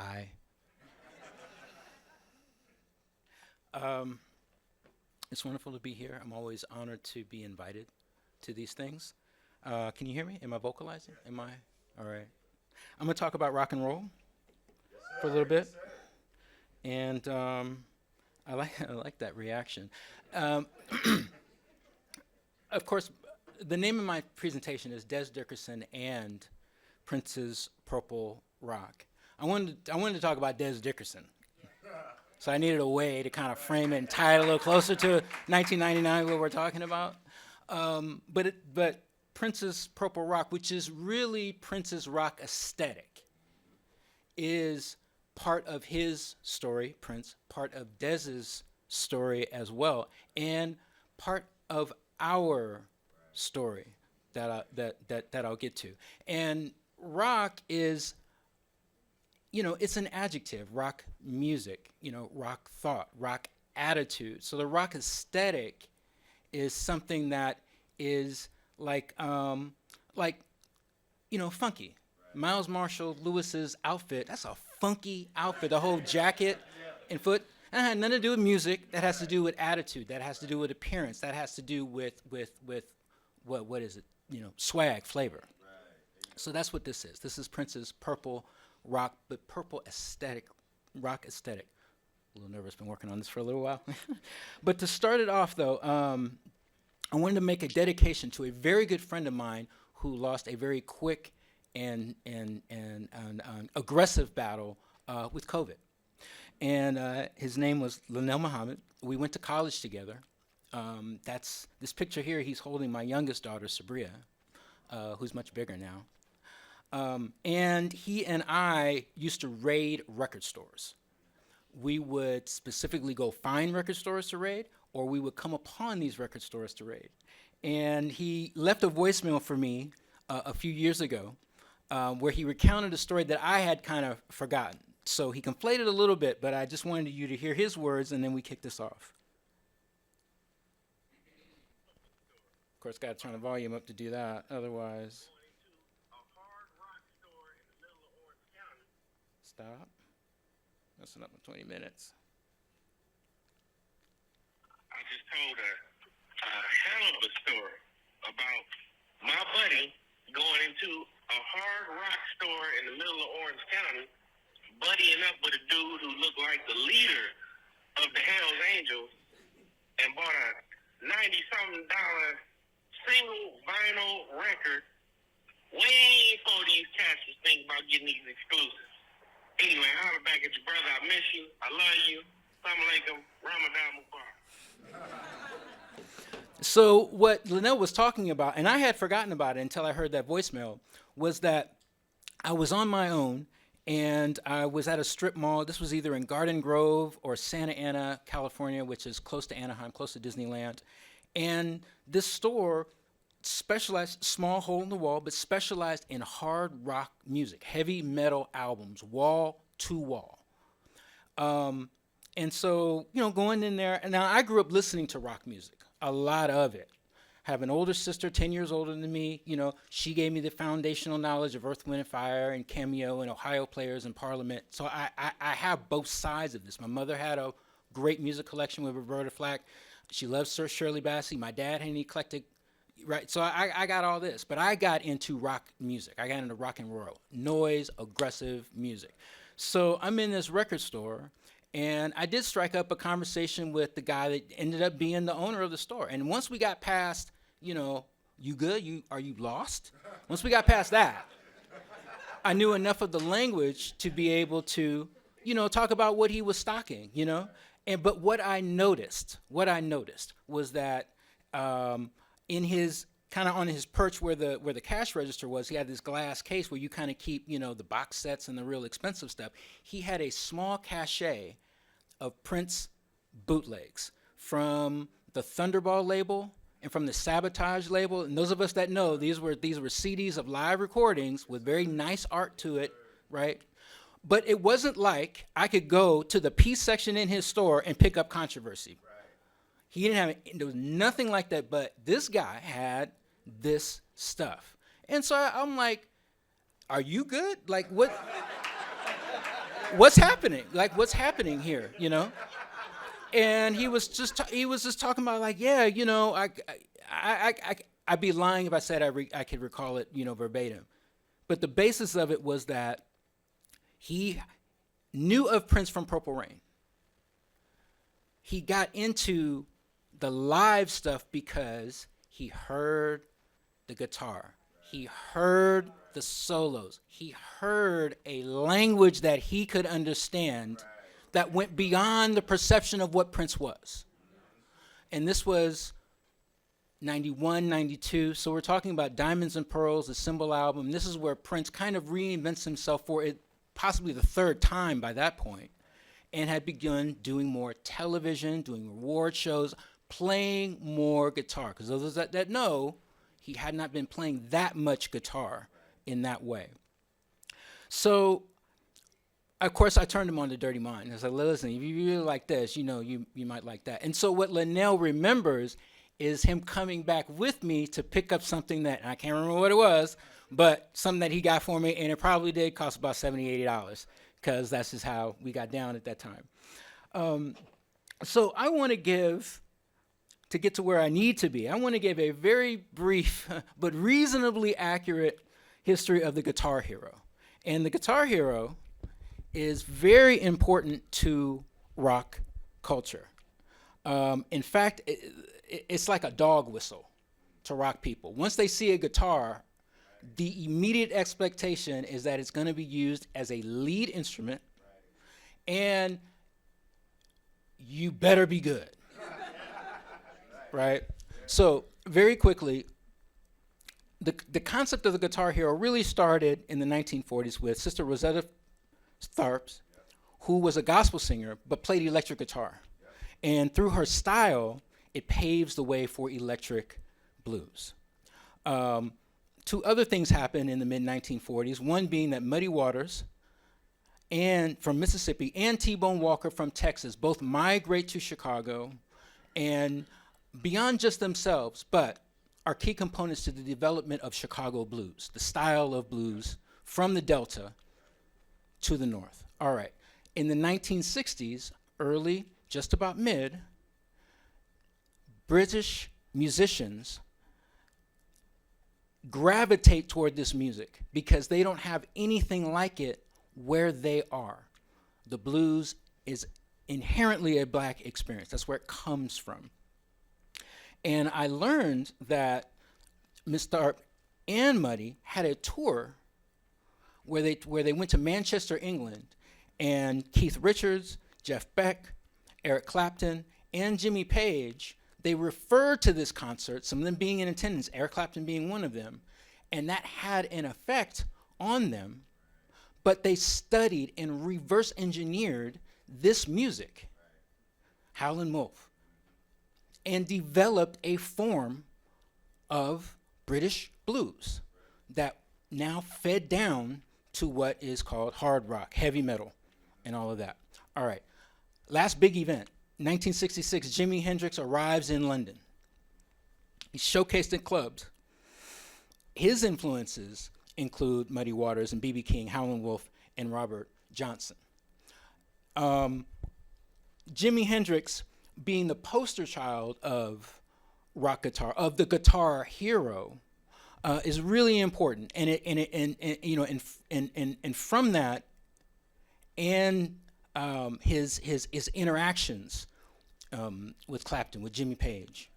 Hi. Um, it's wonderful to be here. I'm always honored to be invited to these things. Can you hear me? Am I vocalizing? Am I? All right. I'm going to talk about rock and roll for a little bit. And I like I like that reaction. Um, of course, the name of my presentation is Dez Dickerson and Prince's Purple Rock. I wanted to talk about Dez Dickerson. So I needed a way to kind of frame it and tie it a little closer to 1999, what we're talking about. But Prince's Purple Rock, which is really Prince's rock aesthetic, is part of his story, Prince, part of Dez's story as well, and part of our story that I'll get to. And rock is, it's an adjective, rock music, rock thought, rock attitude. So the rock aesthetic is something that is funky. Miles Marshall Lewis's outfit, that's a funky outfit. The whole jacket and foot, that had nothing to do with music. That has to do with attitude. That has to do with appearance. That has to do with what is it? Swag, flavor. So that's what this is. This is Prince's Purple Rock, but purple aesthetic, rock aesthetic. A little nervous, been working on this for a little while. But to start it off, though, I wanted to make a dedication to a very good friend of mine who lost a very quick and aggressive battle with COVID. And his name was Linnell Muhammad. We went to college together. That's this picture here. He's holding my youngest daughter, Sabria, who's much bigger now. And he and I used to raid record stores. We would specifically go find record stores to raid, or we would come upon these record stores to raid. And he left a voicemail for me a few years ago where he recounted a story that I had kind of forgotten. So he conflated a little bit, but I just wanted you to hear his words, and then we kick this off. Of course, got to turn the volume up to do that, otherwise. Stop. Messing up in 20 minutes. I just told a hell of a story about my buddy going into a hard rock store in the middle of Orange County, buddying up with a dude who looked like the leader of the Hells Angels, and bought a $90-something single vinyl record way before these cats was thinking about getting these exclusives. Anyway, holler back at your brother. I miss you. I love you. Assalamu alaikum. Ramadan Mubarak. So what Linnell was talking about, and I had forgotten about it until I heard that voicemail, was that I was on my own, and I was at a strip mall. This was either in Garden Grove or Santa Ana, California, which is close to Anaheim, close to Disneyland. And this store specialized, small hole in the wall, but specialized in hard rock music, heavy metal albums, wall to wall. And so, going in there, and now I grew up listening to rock music, a lot of it. I have an older sister, 10 years older than me. She gave me the foundational knowledge of Earth, Wind, and Fire and Cameo and Ohio Players and Parliament. So I have both sides of this. My mother had a great music collection with Roberta Flack. She loves Sir Shirley Bassey. My dad had an eclectic. Right, so I got all this, but I got into rock music. I got into rock and roll, noise, aggressive music. So I'm in this record store, and I did strike up a conversation with the guy that ended up being the owner of the store. And once we got past, you good? Are you lost? Once we got past that, I knew enough of the language to be able to, talk about what he was stocking, But what I noticed was that in his kind of on his perch where the cash register was, he had this glass case where you kind of keep, the box sets and the real expensive stuff. He had a small cachet of Prince bootlegs from the Thunderball label and from the Sabotage label. And those of us that know, these were CDs of live recordings with very nice art to it, right? But it wasn't like I could go to the P section in his store and pick up Controversy. He didn't have it. There was nothing like that, but this guy had this stuff. And so I'm like, are you good? Like, what? what's happening? Like, what's happening here? And he was just talking about, like, yeah, I'd be lying if I said I could recall it, verbatim. But the basis of it was that he knew of Prince from Purple Rain. He got into the live stuff because he heard the guitar. He heard the solos. He heard a language that he could understand that went beyond the perception of what Prince was. And this was 91, 92. So we're talking about Diamonds and Pearls, the Symbol album. This is where Prince kind of reinvents himself for it, possibly the third time by that point, and had begun doing more television, doing award shows, playing more guitar. Because those that know, he had not been playing that much guitar in that way. So, of course, I turned him on to Dirty Mind. I was like, listen, if you really like this, you might like that. And so what Linnell remembers is him coming back with me to pick up something that, I can't remember what it was, but something that he got for me, and it probably did cost about $70, $80, because that's just how we got down at that time. So I want to get to where I need to be, I want to give a very brief but reasonably accurate history of the Guitar Hero. And the Guitar Hero is very important to rock culture. In fact, it's like a dog whistle to rock people. Once they see a guitar, the immediate expectation is that it's going to be used as a lead instrument, and you better be good. Right? So very quickly, the concept of the Guitar Hero really started in the 1940s with Sister Rosetta Tharpe, who was a gospel singer but played electric guitar. And through her style, it paves the way for electric blues. Two other things happened in the mid-1940s, one being that Muddy Waters and from Mississippi and T-Bone Walker from Texas both migrate to Chicago, and beyond just themselves, but are key components to the development of Chicago blues, the style of blues from the Delta to the North. All right. In the 1960s, early, just about mid, British musicians gravitate toward this music because they don't have anything like it where they are. The blues is inherently a black experience. That's where it comes from. And I learned that Miss Tharpe and Muddy had a tour where they went to Manchester, England, and Keith Richards, Jeff Beck, Eric Clapton, and Jimmy Page, they referred to this concert, some of them being in attendance, Eric Clapton being one of them, and that had an effect on them, but they studied and reverse engineered this music, Howlin' Wolf, and developed a form of British blues that now fed down to what is called hard rock, heavy metal, and all of that. All right, last big event, 1966, Jimi Hendrix arrives in London. He's showcased in clubs. His influences include Muddy Waters and B.B. King, Howlin' Wolf, and Robert Johnson. Jimi Hendrix, being the poster child of rock guitar, of the Guitar Hero, is really important, and from that, and his interactions with Clapton, with Jimmy Page,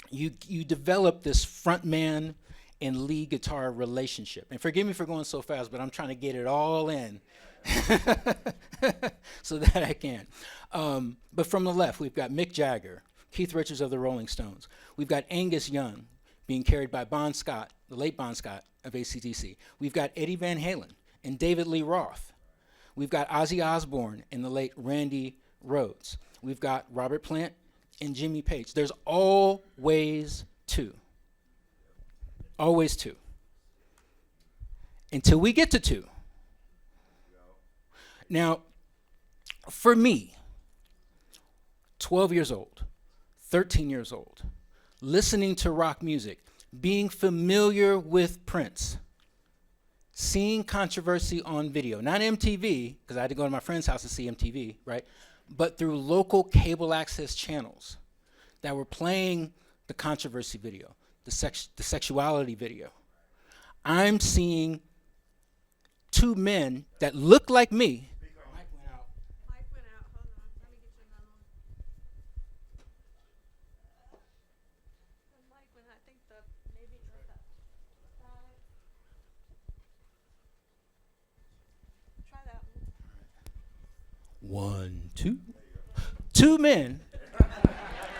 you develop this frontman and lead guitar relationship. And forgive me for going so fast, but I'm trying to get it all in so that I can. But from the left, we've got Mick Jagger, Keith Richards of the Rolling Stones. We've got Angus Young being carried by Bon Scott, the late Bon Scott of AC/DC. We've got Eddie Van Halen and David Lee Roth. We've got Ozzy Osbourne and the late Randy Rhoads. We've got Robert Plant and Jimmy Page. There's always two. Always two. Until we get to two. Now, for me, 12 years old, 13 years old, listening to rock music, being familiar with Prince, seeing controversy on video, not MTV, because I had to go to my friend's house to see MTV, right? But through local cable access channels that were playing the controversy video, the sexuality video. I'm seeing two men that look like me. Mike went out. Hold on. Let me get you another one. The mic went out. I think maybe it was that side. Try that one. 1, 2. Two men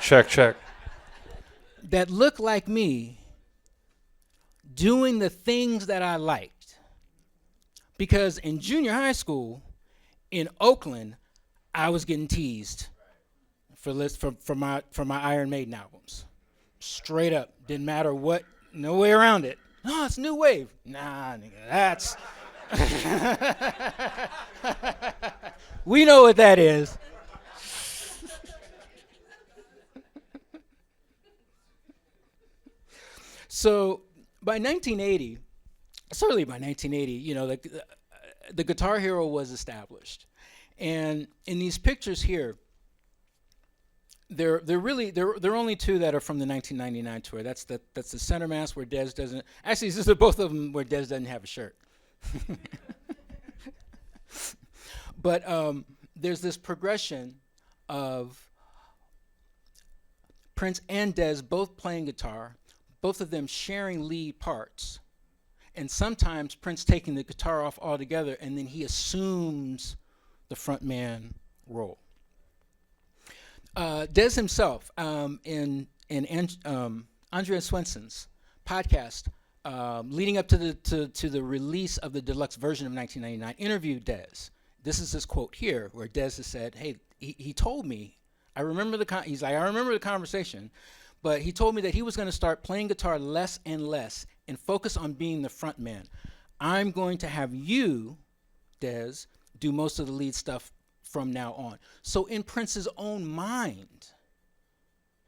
Check. that look like me doing the things that I liked. Because in junior high school in Oakland, I was getting teased for my Iron Maiden albums. Straight up. Didn't matter what, no way around it. No, it's new wave. Nah, nigga, that's we know what that is. So by 1980, certainly by 1980, you know, the Guitar Hero was established, and in these pictures here, there are only two that are from the 1999 tour. That's the center mass where Dez doesn't. Actually, these are both of them where Dez doesn't have a shirt. But there's this progression of Prince and Dez both playing guitar, both of them sharing lead parts, and sometimes Prince taking the guitar off altogether, and then he assumes the frontman role. Dez himself, in Andrea Swenson's podcast, leading up to the release of the deluxe version of 1999, interviewed Dez. This is his quote here, where Dez has said, "Hey, he told me, I remember the conversation, but he told me that he was going to start playing guitar less and less and focus on being the front man. I'm going to have you, Dez, do most of the lead stuff from now on." So in Prince's own mind,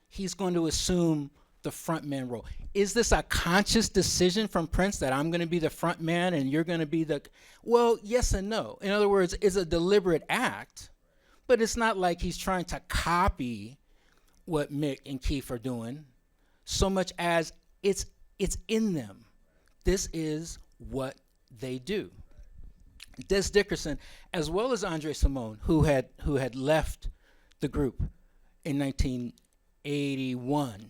he's going to assume the front man role. Is this a conscious decision from Prince that I'm going to be the front man and you're going to be the... Well, yes and no. In other words, it's a deliberate act, but it's not like he's trying to copy what Mick and Keith are doing, so much as it's in them. This is what they do. Dez Dickerson, as well as Andre Simone, who had left the group in 1981,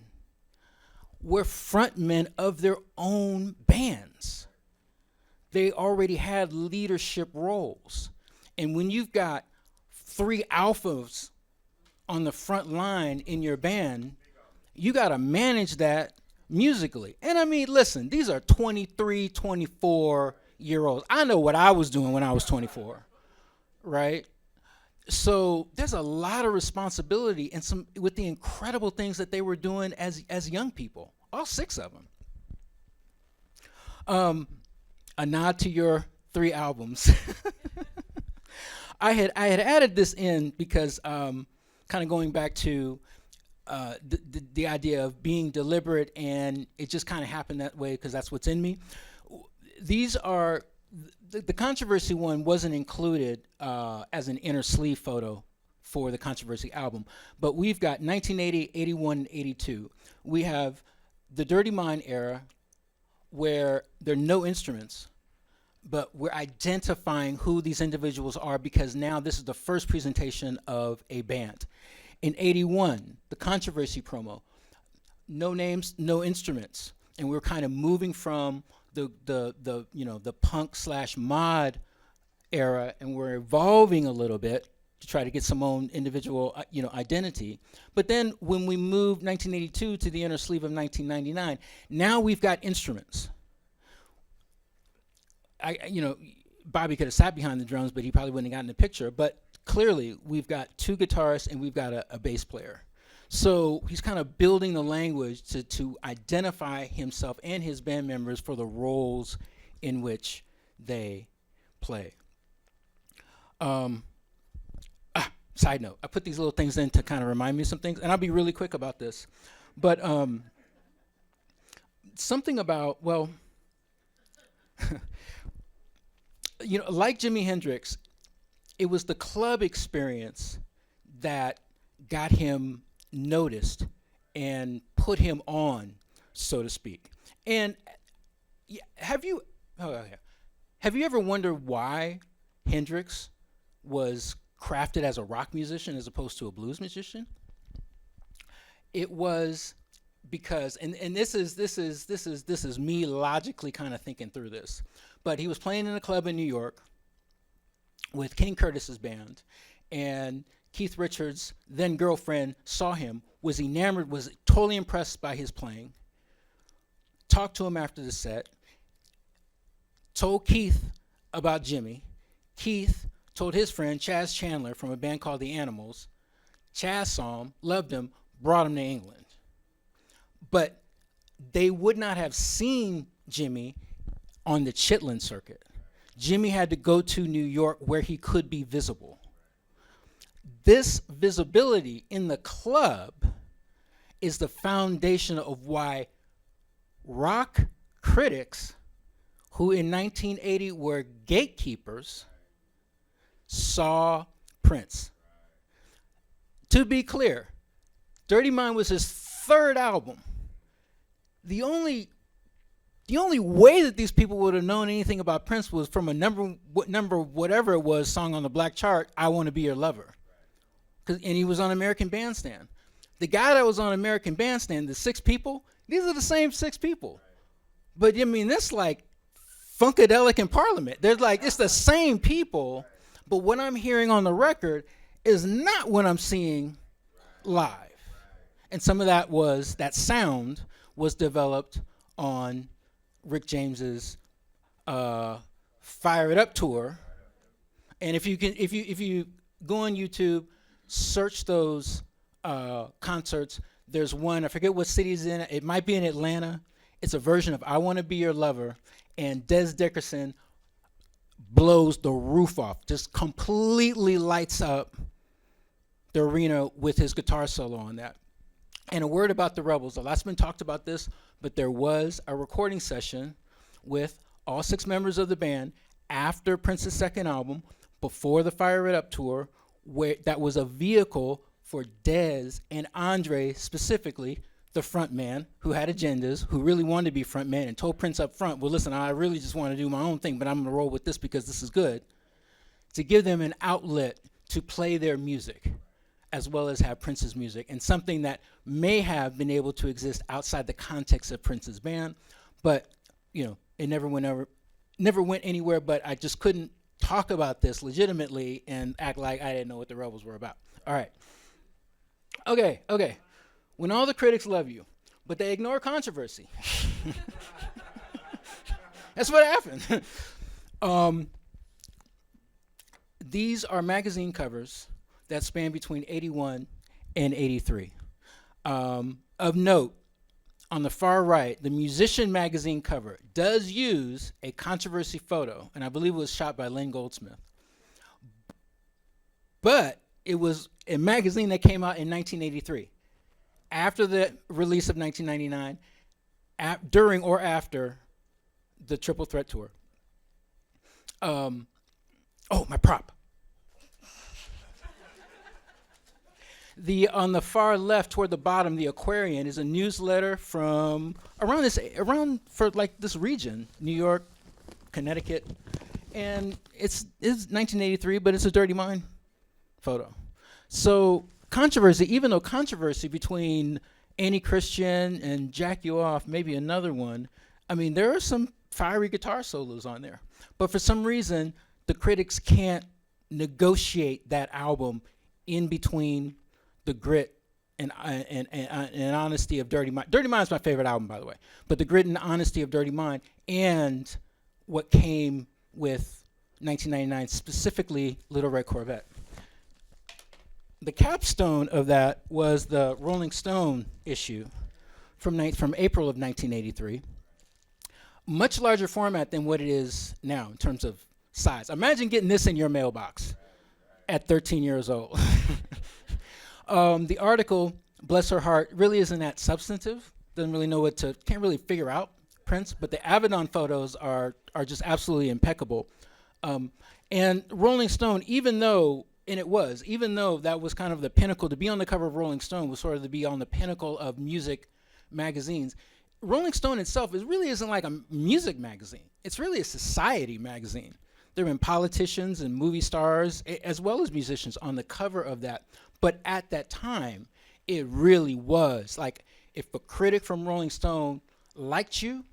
were frontmen of their own bands. They already had leadership roles. And when you've got three alphas on the front line in your band, you got to manage that musically. And I mean, listen, these are 23, 24-year-olds. I know what I was doing when I was 24, right? So there's a lot of responsibility and some with the incredible things that they were doing as young people, all six of them. A nod to your 3 albums. I had added this in because kind of going back to the idea of being deliberate, and it just kind of happened that way because that's what's in me. These are the controversy one wasn't included as an inner sleeve photo for the controversy album, but we've got 1980, 81, and 82. We have the Dirty Mind era, where there are no instruments, but we're identifying who these individuals are because now this is the first presentation of a band. In 81, the controversy promo, no names, no instruments, and we're kind of moving from the punk / mod era, and we're evolving a little bit to try to get some own individual identity. But then when we moved 1982 to the inner sleeve of 1999, now we've got instruments. Bobby could have sat behind the drums, but he probably wouldn't have gotten the picture. But clearly, we've got 2 guitarists and we've got a bass player. So he's kind of building the language to identify himself and his band members for the roles in which they play. Side note, I put these little things in to kind of remind me of some things, and I'll be really quick about this. But something about, well, like Jimi Hendrix, it was the club experience that got him noticed and put him on, so to speak. And have you ever wondered why Hendrix was crafted as a rock musician as opposed to a blues musician? It was because, and this is me logically kind of thinking through this, but he was playing in a club in New York with King Curtis's band, and Keith Richards' then girlfriend saw him, was enamored, was totally impressed by his playing, talked to him after the set, told Keith about Jimmy. Keith told his friend Chaz Chandler from a band called The Animals. Chaz saw him, loved him, brought him to England. But they would not have seen Jimmy on the Chitlin circuit. Jimmy had to go to New York where he could be visible. This visibility in the club is the foundation of why rock critics, who in 1980 were gatekeepers, saw Prince. To be clear, Dirty Mind was his third album. The only way that these people would have known anything about Prince was from a number whatever it was song on the black chart, I Want to Be Your Lover. And he was on American Bandstand. The guy that was on American Bandstand, the 6 people, these are the same 6 people. But I mean, this like Funkadelic in Parliament. They're like, it's the same people, but what I'm hearing on the record is not what I'm seeing live. And some of that sound was developed on Rick James's Fire It Up tour. And if you go on YouTube, search those concerts. There's one, I forget what city it's in. It might be in Atlanta. It's a version of I Want to Be Your Lover, and Dez Dickerson blows the roof off, just completely lights up the arena with his guitar solo on that. And a word about the Rebels. A lot's been talked about this, but there was a recording session with all 6 members of the band after Prince's second album, before the Fire It Up tour, where that was a vehicle for Dez and Andre, specifically the front man who had agendas, who really wanted to be front man, and told Prince up front, well, listen, I really just want to do my own thing, but I'm going to roll with this because this is good, to give them an outlet to play their music as well as have Prince's music, and something that may have been able to exist outside the context of Prince's band, but it never went anywhere. But I just couldn't talk about this legitimately and act like I didn't know what the Rebels were about. All right. Okay. When all the critics love you, but they ignore controversy. That's what happened. These are magazine covers that span between 81 and 83. Of note, on the far right, the Musician magazine cover does use a controversy photo, and I believe it was shot by Len Goldsmith. But it was a magazine that came out in 1983, after the release of 1999, during or after the Triple Threat tour. My prop. On the far left toward the bottom, the Aquarian is a newsletter from around this region, New York, Connecticut, and it's 1983, but it's a Dirty Mind photo. So controversy, even though controversy between Annie Christian and Jack You Off, maybe another one, I mean, there are some fiery guitar solos on there, but for some reason, the critics can't negotiate that album in between the grit and honesty of Dirty Mind. Dirty Mind is my favorite album, by the way. But the grit and honesty of Dirty Mind and what came with 1999, specifically Little Red Corvette. The capstone of that was the Rolling Stone issue from April of 1983. Much larger format than what it is now in terms of size. Imagine getting this in your mailbox at 13 years old. The article, bless her heart, really isn't that substantive. Doesn't really know can't really figure out Prince, but the Avedon photos are just absolutely impeccable. And Rolling Stone, even though that was kind of the pinnacle, to be on the cover of Rolling Stone was sort of to be on the pinnacle of music magazines. Rolling Stone itself really isn't like a music magazine. It's really a society magazine. There have been politicians and movie stars as well as musicians on the cover of that. But at that time, it really was like if a critic from Rolling Stone liked you,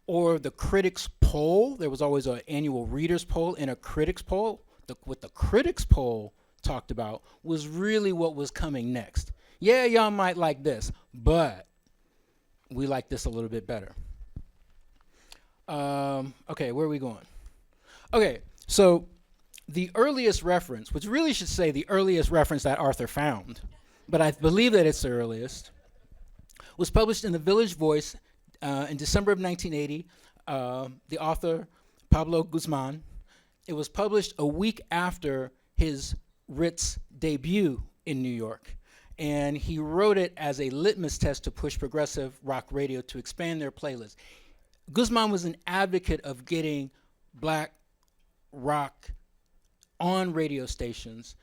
or the critics poll, there was always an annual readers poll and a critics poll. What the critics poll talked about was really what was coming next. Yeah, y'all might like this, but we like this a little bit better. Okay, where are we going? Okay, so the earliest reference, which really should say the earliest reference that Arthur found, but I believe that it's the earliest, was published in the Village Voice in December of 1980. The author, Pablo Guzman. It was published a week after his Ritz debut in New York. And he wrote it as a litmus test to push progressive rock radio to expand their playlist. Guzman was an advocate of getting black rock on radio stations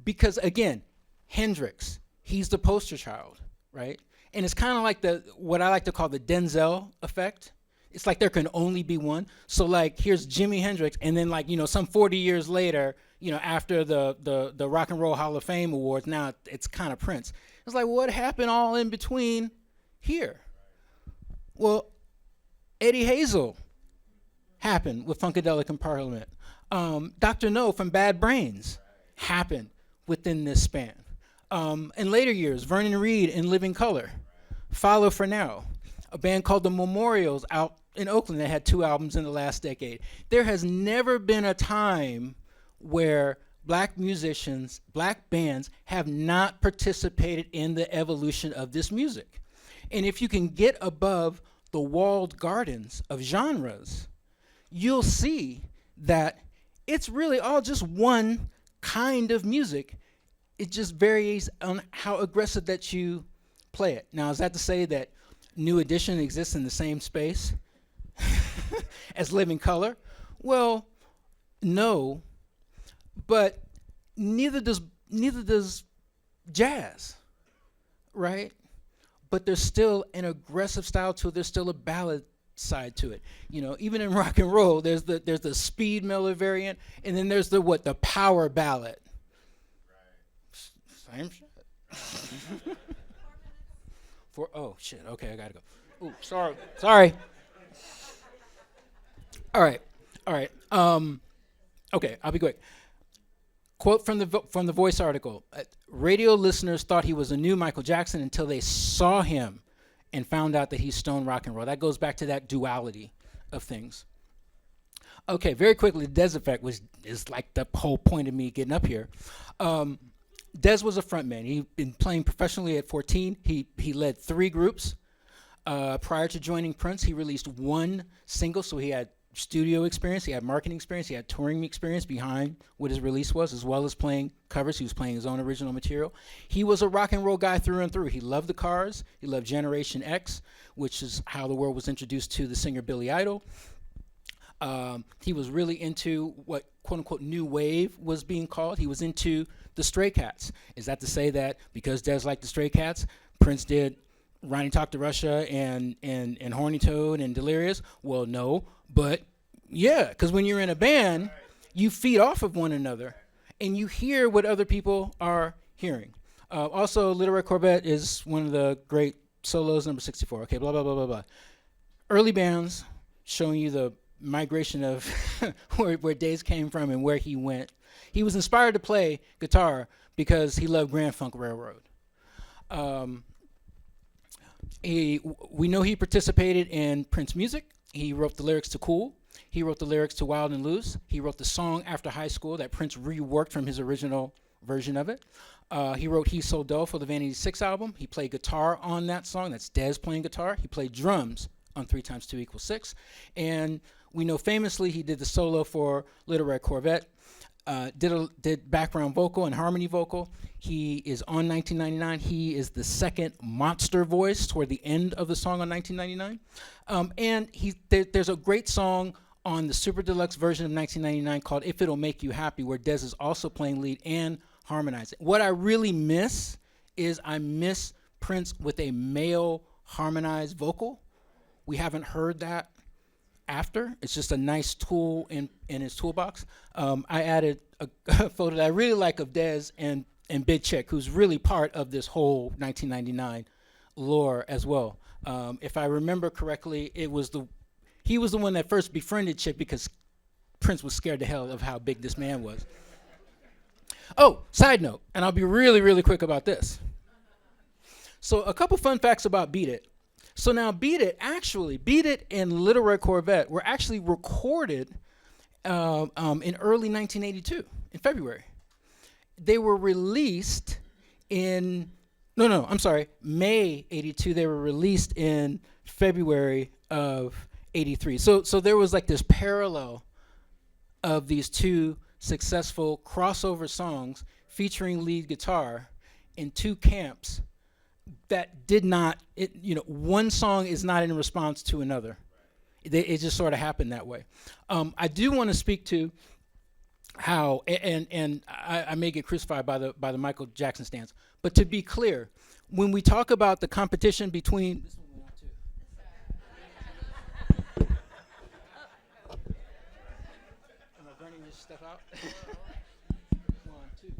because, again, Hendrix, he's the poster child, right? And it's kind of like what I like to call the Denzel effect. It's like there can only be one. So like here's Jimi Hendrix, and then like, some 40 years later, after the Rock and Roll Hall of Fame Awards, now it's kind of Prince. It's like, what happened all in between here? Well, Eddie Hazel happened with Funkadelic in Parliament. Dr. No from Bad Brains happened within this span. In later years, Vernon Reid in Living Color, Follow for Now, a band called the Memorials out in Oakland that had 2 albums in the last decade. There has never been a time where black musicians, black bands have not participated in the evolution of this music. And if you can get above the walled gardens of genres, you'll see that it's really all just one kind of music. It just varies on how aggressive that you play it. Now, is that to say that New Edition exists in the same space as Living Color? Well, no, but neither does jazz, right? But there's still an aggressive style to it. There's still a ballad side to it. Even in rock and roll, there's the speed mellow variant, and then there's the power ballad. Right. Same shit. Oh shit. Okay, I gotta go. Ooh, sorry. All right. Okay, I'll be quick. Quote from the Voice article: radio listeners thought he was a new Michael Jackson until they saw him and found out that he's stone rock and roll. That goes back to that duality of things. Okay, very quickly, the Dez effect, which is like the whole point of me getting up here. Dez was a frontman. He'd been playing professionally at 14. He led 3 groups. Prior to joining Prince, he released 1 single, so he had studio experience, he had marketing experience, he had touring experience behind what his release was, as well as playing covers. He was playing his own original material. He was a rock and roll guy through and through. He loved the Cars. He loved Generation X, which is how the world was introduced to the singer Billy Idol. He was really into what quote-unquote new wave was being called. He was into the Stray Cats. Is that to say that because Dez liked the Stray Cats, Prince did Ronnie Talk to Russia and Horny Toad and Delirious? Well, no, but yeah, because when you're in a band, you feed off of one another and you hear what other people are hearing. Also, Red Corvette is one of the great solos, number 64. Okay, blah, blah, blah, blah, blah. Early bands showing you the migration of where Dez came from and where he went. He was inspired to play guitar because he loved Grand Funk Railroad. We know he participated in Prince music. He wrote the lyrics to Cool. He wrote the lyrics to Wild and Loose. He wrote the song After High School that Prince reworked from his original version of it. He wrote He's So Dull for the Vanity 6 album. He played guitar on that song. That's Dez playing guitar. He played drums on 3 times 2 equals 6. And we know famously he did the solo for Little Red Corvette. Did background vocal and harmony vocal. He is on 1999. He is the second monster voice toward the end of the song on 1999. And there's a great song on the super deluxe version of 1999 called If It'll Make You Happy, where Dez is also playing lead and harmonizing. What I really miss is I miss Prince with a male harmonized vocal. We haven't heard that after. It's just a nice tool in his toolbox. I added a photo that I really like of Dez and Big Chick, who's really part of this whole 1999 lore as well. If I remember correctly, he was the one that first befriended Chick because Prince was scared to hell of how big this man was. Oh, side note, and I'll be really, really quick about this. So a couple fun facts about Beat It. So now Beat It and Little Red Corvette were actually recorded in early 1982, in February. They were released in, May 82. They were released in February of 83. So there was like this parallel of these two successful crossover songs featuring lead guitar in two camps that did not, one song is not in response to another. It just sort of happened that way. I do want to speak to how, and I may get crucified by the Michael Jackson stance, but to be clear, when we talk about the competition between, this one went out too. Am I burning this stuff out? 1, 2.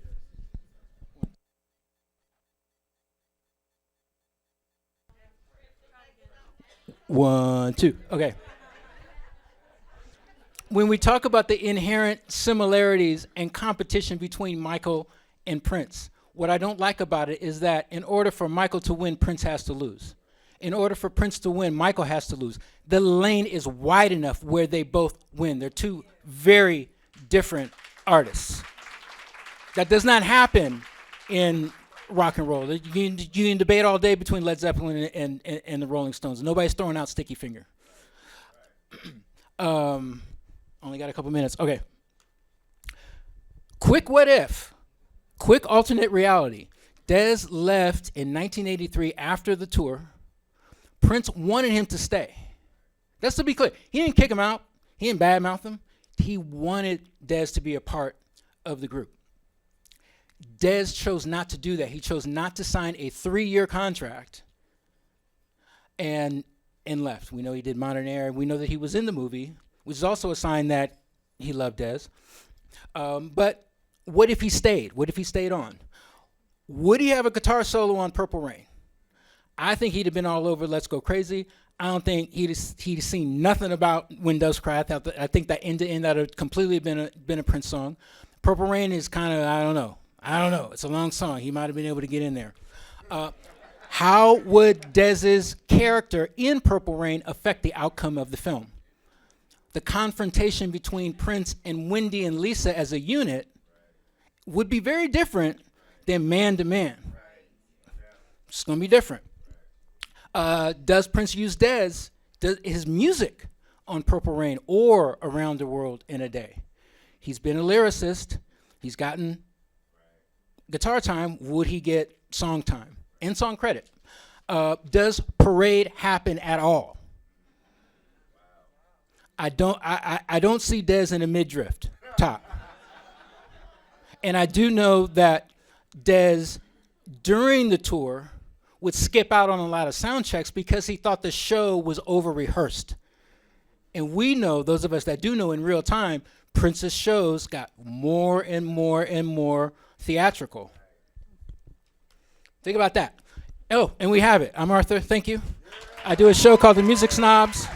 1, 2. Okay. When we talk about the inherent similarities and competition between Michael and Prince, what I don't like about it is that in order for Michael to win, Prince has to lose. In order for Prince to win, Michael has to lose. The lane is wide enough where they both win. They're two very different artists. That does not happen in rock and roll. You can debate all day between Led Zeppelin and the Rolling Stones. Nobody's throwing out Sticky Finger. Only got a couple minutes. Okay. Quick what if. Quick alternate reality. Dez left in 1983 after the tour. Prince wanted him to stay. That's to be clear. He didn't kick him out. He didn't badmouth him. He wanted Dez to be a part of the group. Dez chose not to do that. He chose not to sign a 3-year contract and left. We know he did Modern Era. We know that he was in the movie, which is also a sign that he loved Dez. But what if he stayed? What if he stayed on? Would he have a guitar solo on Purple Rain? I think he'd have been all over Let's Go Crazy. I don't think he'd seen nothing about When Doves Cry. I think that end to end that would completely been a Prince song. Purple Rain is kind of, I don't know. It's a long song. He might have been able to get in there. How would Dez's character in Purple Rain affect the outcome of the film? The confrontation between Prince and Wendy and Lisa as a unit would be very different than Man to Man. It's going to be different. Does Prince use his music on Purple Rain or Around the World in a Day? He's been a lyricist. He's gotten guitar time. Would he get song time and song credit? Does Parade happen at all? I don't see Dez in a mid-drift top. And I do know that Dez, during the tour, would skip out on a lot of sound checks because he thought the show was over-rehearsed. And we know, those of us that do know in real time, Prince's shows got more and more and more theatrical. Think about that. Oh, and we have it. I'm Arthur. Thank you. I do a show called The Music Snobs.